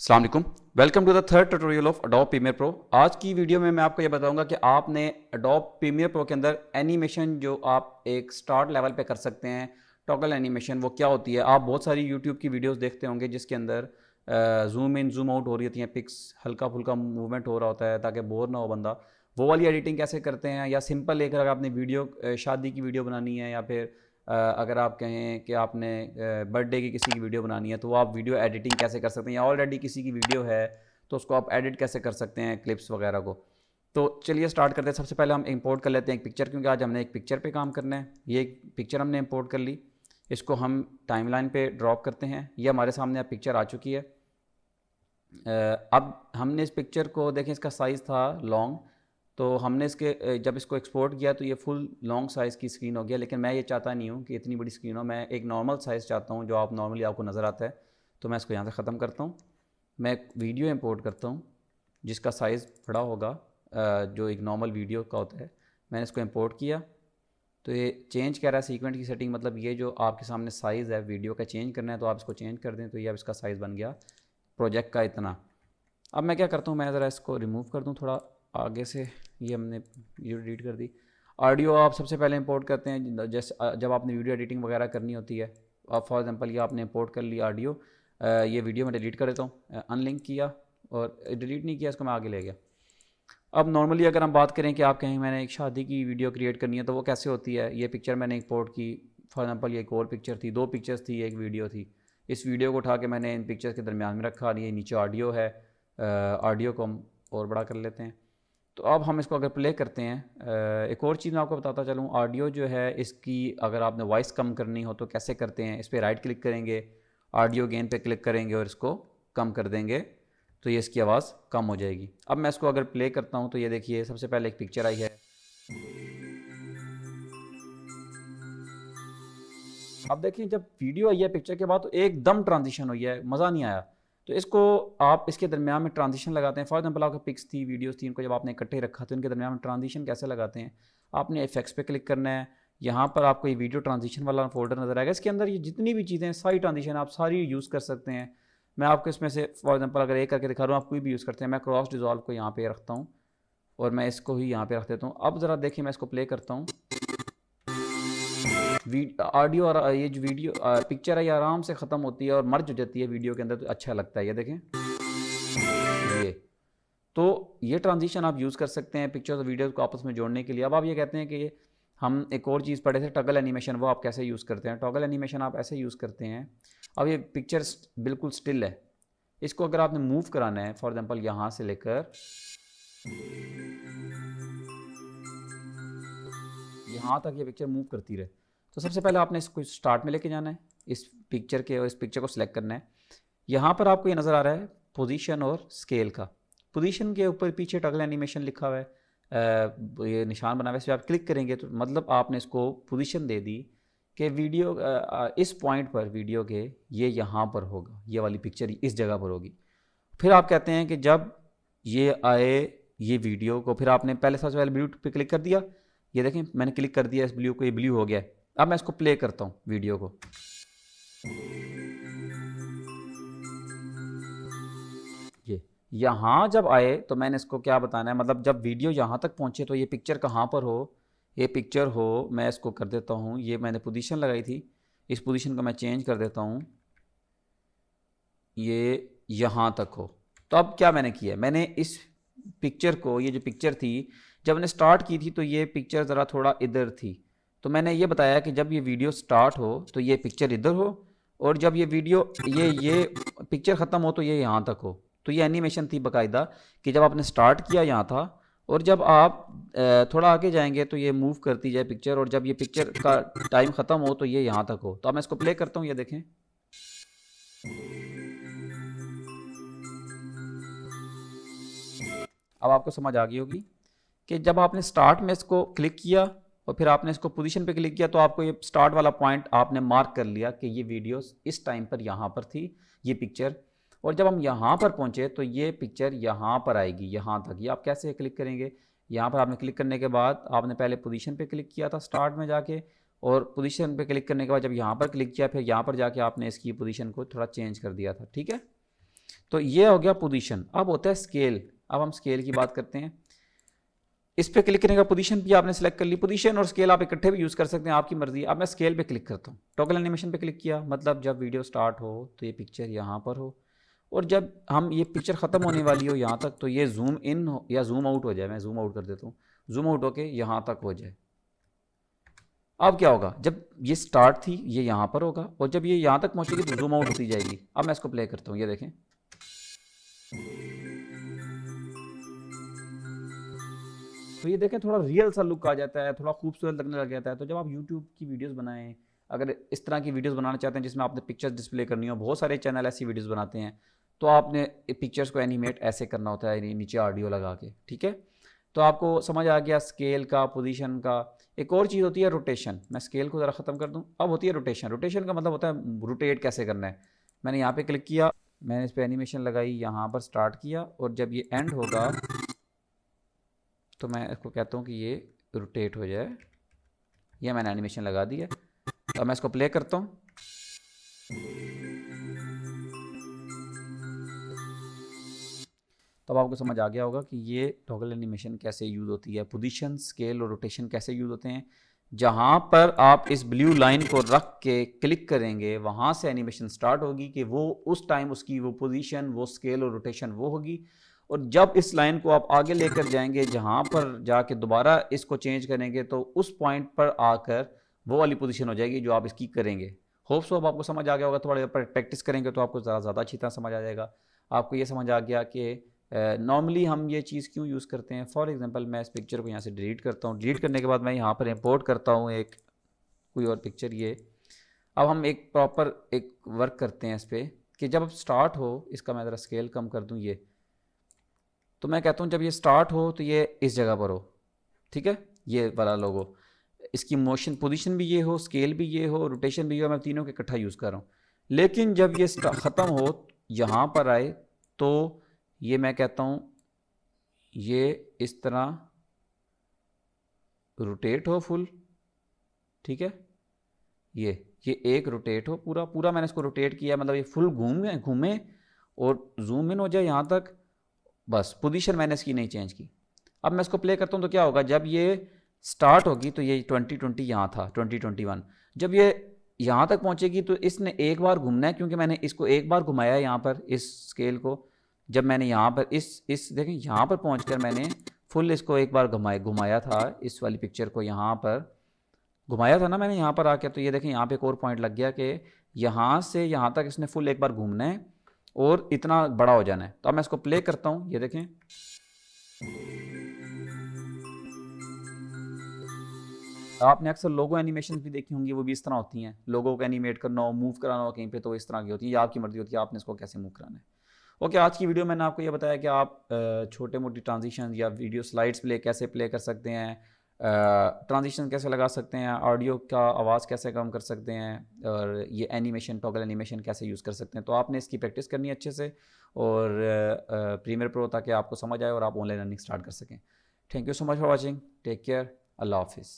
अस्सलाम वालेकुम, welcome to the third tutorial of Adobe Premiere Pro. आज की वीडियो में मैं आपको ये बताऊंगा कि आपने अडोब प्रीमियर प्रो के अंदर एनिमेशन जो आप एक स्टार्ट लेवल पे कर सकते हैं, टॉगल एनिमेशन, वो क्या होती है। आप बहुत सारी यूट्यूब की वीडियोस देखते होंगे जिसके अंदर जूम इन जूम आउट हो रही होती हैं, पिक्स हल्का फुल्का मूवमेंट हो रहा होता है ताकि बोर ना हो बंदा। वो वाली एडिटिंग कैसे करते हैं, या सिंपल एक अगर आपने वीडियो शादी की वीडियो बनानी है, या फिर अगर आप कहें कि आपने बर्थडे की किसी की वीडियो बनानी है तो वो आप वीडियो एडिटिंग कैसे कर सकते हैं, या ऑलरेडी किसी की वीडियो है तो उसको आप एडिट कैसे कर सकते हैं, क्लिप्स वगैरह को। तो चलिए स्टार्ट करते हैं। सबसे पहले हम इंपोर्ट कर लेते हैं एक पिक्चर, क्योंकि आज हमने एक पिक्चर पे काम करना है। ये एक पिक्चर हमने इंपोर्ट कर ली, इसको हम टाइमलाइन पे ड्रॉप करते हैं। ये हमारे सामने अब पिक्चर आ चुकी है। अब हमने इस पिक्चर को देखें, इसका साइज़ था लॉन्ग, तो हमने जब इसको एक्सपोर्ट किया तो ये फुल लॉन्ग साइज़ की स्क्रीन हो गया। लेकिन मैं ये चाहता नहीं हूँ कि इतनी बड़ी स्क्रीन हो, मैं एक नॉर्मल साइज़ चाहता हूँ जो आप नॉर्मली आपको नज़र आता है। तो मैं इसको यहाँ से ख़त्म करता हूँ। मैं एक वीडियो इंपोर्ट करता हूँ जिसका साइज़ बड़ा होगा, जो एक नॉर्मल वीडियो का होता है। मैंने इसको इंपोर्ट किया तो ये चेंज कह रहा है सीक्वेंट की सेटिंग, मतलब ये जो आपके सामने साइज़ है वीडियो का चेंज करना है तो आप इसको चेंज कर दें। तो ये अब इसका साइज़ बन गया प्रोजेक्ट का इतना। अब मैं क्या करता हूँ, मैं ज़रा इसको रिमूव कर दूँ थोड़ा आगे से। ये हमने वीडियो डिलीट कर दी। ऑडियो आप सबसे पहले इंपोर्ट करते हैं, जैसे जब आपने वीडियो एडिटिंग वगैरह करनी होती है। अब फॉर एग्जांपल ये आपने इंपोर्ट कर लिया ऑडियो, ये वीडियो मैं डिलीट कर देता हूँ। अनलिंक किया और डिलीट नहीं किया, इसको मैं आगे ले गया। अब नॉर्मली अगर हम बात करें कि आप कहें मैंने एक शादी की वीडियो क्रिएट करनी है तो वो कैसे होती है। ये पिक्चर मैंने इंपोर्ट की, फॉर एग्जांपल ये एक और पिक्चर थी, दो पिक्चर्स थी, एक वीडियो थी। इस वीडियो को उठा के मैंने इन पिक्चर्स के दरमियान में रखा। ये नीचे ऑडियो है, ऑडियो को हम और बड़ा कर लेते हैं। तो अब हम इसको अगर प्ले करते हैं, एक और चीज़ मैं आपको बताता चलूँ। ऑडियो जो है इसकी अगर आपने वॉइस कम करनी हो तो कैसे करते हैं, इस पर राइट क्लिक करेंगे, ऑडियो गेन पे क्लिक करेंगे और इसको कम कर देंगे तो ये इसकी आवाज़ कम हो जाएगी। अब मैं इसको अगर प्ले करता हूँ तो ये देखिए सबसे पहले एक पिक्चर आई है। अब देखिए जब वीडियो आई है पिक्चर के बाद तो एकदम ट्रांजिशन हुई है, मज़ा नहीं आया। तो इसको आप इसके दरमियान में ट्रांजिशन लगाते हैं। फॉर एग्जांपल आपका पिक्स थी, वीडियोस थी, इनको जब आपने इकट्ठे रखा तो इनके दरमियान में ट्रांजिशन कैसे लगाते हैं। आपने इफेक्ट्स पे क्लिक करना है, यहाँ पर आपको ये वीडियो ट्रांजिशन वाला फोल्डर नज़र आएगा। इसके अंदर ये जितनी भी चीज़ें हैं सारी ट्रांजिशन आप सारी यूज़ कर सकते हैं। मैं आपको इसमें से फॉर एग्जाम्पल अगर एक करके दिखा रहा हूँ, आप कोई भी यूज़ करते हैं। मैं क्रॉस डिजॉल्व को यहाँ पे रखता हूँ और मैं इसको ही यहाँ पे रख देता हूँ। अब ज़रा देखिए, मैं इसको प्ले करता हूँ। ऑडियो और ये जो वीडियो पिक्चर है ये आराम से ख़त्म होती है और मर्ज हो जाती है वीडियो के अंदर, तो अच्छा लगता है। ये देखें, ये तो ये ट्रांजिशन आप यूज़ कर सकते हैं पिक्चर्स और वीडियोस को आपस में जोड़ने के लिए। अब आप ये कहते हैं कि हम एक और चीज़ पढ़े थे टॉगल एनिमेशन, वो आप कैसे यूज़ करते हैं। टॉगल एनिमेशन आप ऐसे यूज़ करते हैं। अब ये पिक्चर बिल्कुल स्टिल है, इसको अगर आपने मूव कराना है, फॉर एग्जांपल यहाँ से लेकर यहाँ तक ये पिक्चर मूव करती रहे, तो सबसे पहले आपने इसको स्टार्ट में लेके जाना है, इस पिक्चर के, और इस पिक्चर को सिलेक्ट करना है। यहाँ पर आपको ये नज़र आ रहा है पोजीशन और स्केल का। पोजीशन के ऊपर पीछे टॉगल एनिमेशन लिखा हुआ है, ये निशान बना हुआ है। इस पर आप क्लिक करेंगे तो मतलब आपने इसको पोजीशन दे दी कि वीडियो इस पॉइंट पर वीडियो के ये यहाँ पर होगा, ये वाली पिक्चर इस जगह पर होगी। फिर आप कहते हैं कि जब ये आए ये वीडियो को, फिर आपने पहले सबसे पहले ब्लू पे क्लिक कर दिया। ये देखें मैंने क्लिक कर दिया इस ब्लू को, ये ब्लू हो गया। अब मैं इसको प्ले करता हूँ वीडियो को। ये यहाँ जब आए तो मैंने इसको क्या बताना है, मतलब जब वीडियो यहाँ तक पहुँचे तो ये पिक्चर कहाँ पर हो, ये पिक्चर हो। मैं इसको कर देता हूँ, ये मैंने पोजीशन लगाई थी, इस पोजीशन को मैं चेंज कर देता हूँ, ये यहाँ तक हो। तो अब क्या मैंने किया, मैंने इस पिक्चर को, ये जो पिक्चर थी जब मैंने स्टार्ट की थी तो ये पिक्चर ज़रा थोड़ा इधर थी। तो मैंने ये बताया कि जब ये वीडियो स्टार्ट हो तो ये पिक्चर इधर हो, और जब ये वीडियो ये पिक्चर ख़त्म हो तो ये यहाँ तक हो। तो ये एनिमेशन थी बाकायदा कि जब आपने स्टार्ट किया यहाँ था, और जब आप थोड़ा आगे जाएंगे तो ये मूव करती जाए पिक्चर, और जब ये पिक्चर का टाइम ख़त्म हो तो ये यहाँ तक हो। तो अब मैं इसको प्ले करता हूँ, ये देखें। अब आपको समझ आ गई होगी कि जब आपने स्टार्ट में इसको क्लिक किया और फिर आपने इसको पोजीशन पे क्लिक किया तो आपको ये स्टार्ट वाला पॉइंट आपने मार्क कर लिया कि ये वीडियो इस टाइम पर यहाँ पर थी, ये पिक्चर। और जब हम यहाँ पर पहुँचे तो ये पिक्चर यहाँ पर आएगी, यहाँ तक। ये आप कैसे क्लिक करेंगे, यहाँ पर आपने क्लिक करने के बाद आपने पहले पोजीशन पे क्लिक किया था स्टार्ट में जाके, और पोजीशन पे क्लिक करने के बाद जब यहाँ पर क्लिक किया फिर यहाँ पर जाके आपने इसकी पोजीशन को थोड़ा चेंज कर दिया था, ठीक है। तो ये हो गया पोजीशन। अब होता है स्केल। अब हम स्केल की बात करते हैं। इस पे क्लिक करने का पोजीशन भी आपने सेलेक्ट कर ली, पोजीशन और स्केल आप इकट्ठे भी यूज़ कर सकते हैं, आपकी मर्जी। अब मैं स्केल पे क्लिक करता हूँ, टॉगल एनिमेशन पे क्लिक किया, मतलब जब वीडियो स्टार्ट हो तो ये पिक्चर यहाँ पर हो, और जब हम ये पिक्चर ख़त्म होने वाली हो यहाँ तक तो ये जूम इन हो या जूम आउट हो जाए। मैं जूम आउट कर देता हूँ, जूम आउट होके यहाँ तक हो जाए। अब क्या होगा, जब ये स्टार्ट थी ये यहाँ पर होगा, और जब ये यहाँ तक पहुँचेगी तो जूम आउट होती जाएगी। अब मैं इसको प्ले करता हूँ, ये देखें। तो ये देखें थोड़ा रियल सा लुक आ जाता है, थोड़ा खूबसूरत लगने लग जाता है। तो जब आप यूट्यूब की वीडियोस बनाएं, अगर इस तरह की वीडियोस बनाना चाहते हैं जिसमें आपने पिक्चर्स डिस्प्ले करनी हो, बहुत सारे चैनल ऐसी वीडियोस बनाते हैं, तो आपने पिक्चर्स को एनिमेट ऐसे करना होता है, नीचे ऑडियो लगा के, ठीक है। तो आपको समझ आ गया स्केल का, पोजीशन का। एक और चीज़ होती है रोटेशन। मैं स्केल को ज़रा ख़त्म कर दूँ। अब होती है रोटेशन। रोटेशन का मतलब होता है रोटेट कैसे करना है। मैंने यहाँ पे क्लिक किया, मैंने इस पर एनिमेशन लगाई, यहाँ पर स्टार्ट किया, और जब ये एंड होगा तो मैं इसको कहता हूँ कि ये रोटेट हो जाए। ये मैंने एनिमेशन लगा दी है। तो मैं इसको प्ले करता हूँ। तब आपको समझ आ गया होगा कि ये टॉगल एनिमेशन कैसे यूज़ होती है, पोजीशन, स्केल और रोटेशन कैसे यूज़ होते हैं। जहाँ पर आप इस ब्लू लाइन को रख के क्लिक करेंगे वहाँ से एनिमेशन स्टार्ट होगी कि वो उस टाइम उसकी वो पोजीशन, वो स्केल और रोटेशन वो होगी। और जब इस लाइन को आप आगे लेकर जाएंगे, जहाँ पर जाके दोबारा इसको चेंज करेंगे तो उस पॉइंट पर आकर वो वाली पोजीशन हो जाएगी जो आप इसकी करेंगे। होप सो अब आपको समझ आ गया होगा। थोड़ा पर प्रैक्टिस करेंगे तो आपको ज़्यादा अच्छी तरह समझ आ जाएगा। आपको ये समझ आ गया कि नॉर्मली हम ये चीज़ क्यों यूज़ करते हैं। फॉर एग्जांपल मैं इस पिक्चर को यहाँ से डिलीट करता हूँ, डिलीट करने के बाद मैं यहाँ पर इंपोर्ट करता हूँ एक कोई और पिक्चर। ये अब हम एक प्रॉपर एक वर्क करते हैं इस पर कि जब स्टार्ट हो, इसका मैं ज़रा स्केल कम कर दूँ ये, तो मैं कहता हूँ जब ये स्टार्ट हो तो ये इस जगह पर हो, ठीक है, ये वाला लोगो। इसकी मोशन पोजीशन भी ये हो, स्केल भी ये हो, रोटेशन भी हो, मैं तीनों के इकट्ठा यूज़ कर रहा हूँ। लेकिन जब ये ख़त्म हो यहाँ पर आए तो ये मैं कहता हूँ ये इस तरह रोटेट हो फुल, ठीक है। ये एक रोटेट हो पूरा पूरा, मैंने इसको रोटेट किया, मतलब ये फुल घूमे और जूम इन हो जाए यहाँ तक। बस पोजीशन मैंने इसकी नहीं चेंज की। अब मैं इसको प्ले करता हूँ तो क्या होगा, जब ये स्टार्ट होगी तो ये 2020 यहाँ था, 2021। जब ये यहाँ तक पहुँचेगी तो इसने एक बार घूमना है, क्योंकि मैंने इसको एक बार घुमाया यहाँ पर इस स्केल को। जब मैंने यहाँ पर इस देखें यहाँ पर पहुँचकर मैंने फुल इसको एक बार घुमाया था, इस वाली पिक्चर को यहाँ पर घुमाया था ना मैंने यहाँ पर आके। तो ये देखें यहाँ पे एक और पॉइंट लग गया कि यहाँ से यहाँ तक इसने फुल एक बार घूमना है और इतना बड़ा हो जाना है। तो अब मैं इसको प्ले करता हूँ, ये देखें। आपने अक्सर लोगो एनिमेशन भी देखी होंगी, वो भी इस तरह होती हैं। लोगो को एनिमेट करना हो, मूव कराना हो कहीं पे, तो इस तरह की होती है। ये आपकी मर्जी होती है आपने इसको कैसे मूव कराना है। ओके, आज की वीडियो मैंने आपको ये बताया कि आप छोटे मोटी ट्रांजिशन या वीडियो स्लाइड्स कैसे प्ले कर सकते हैं, ट्रांजिशन कैसे लगा सकते हैं, ऑडियो का आवाज़ कैसे कम कर सकते हैं, और ये एनिमेशन, टॉगल एनिमेशन कैसे यूज़ कर सकते हैं। तो आपने इसकी प्रैक्टिस करनी है अच्छे से, और प्रीमियर प्रो, ताकि आपको समझ आए और आप ऑनलाइन अर्निंग स्टार्ट कर सकें। Thank you so much for watching. Take care. अल्लाह हाफिज़।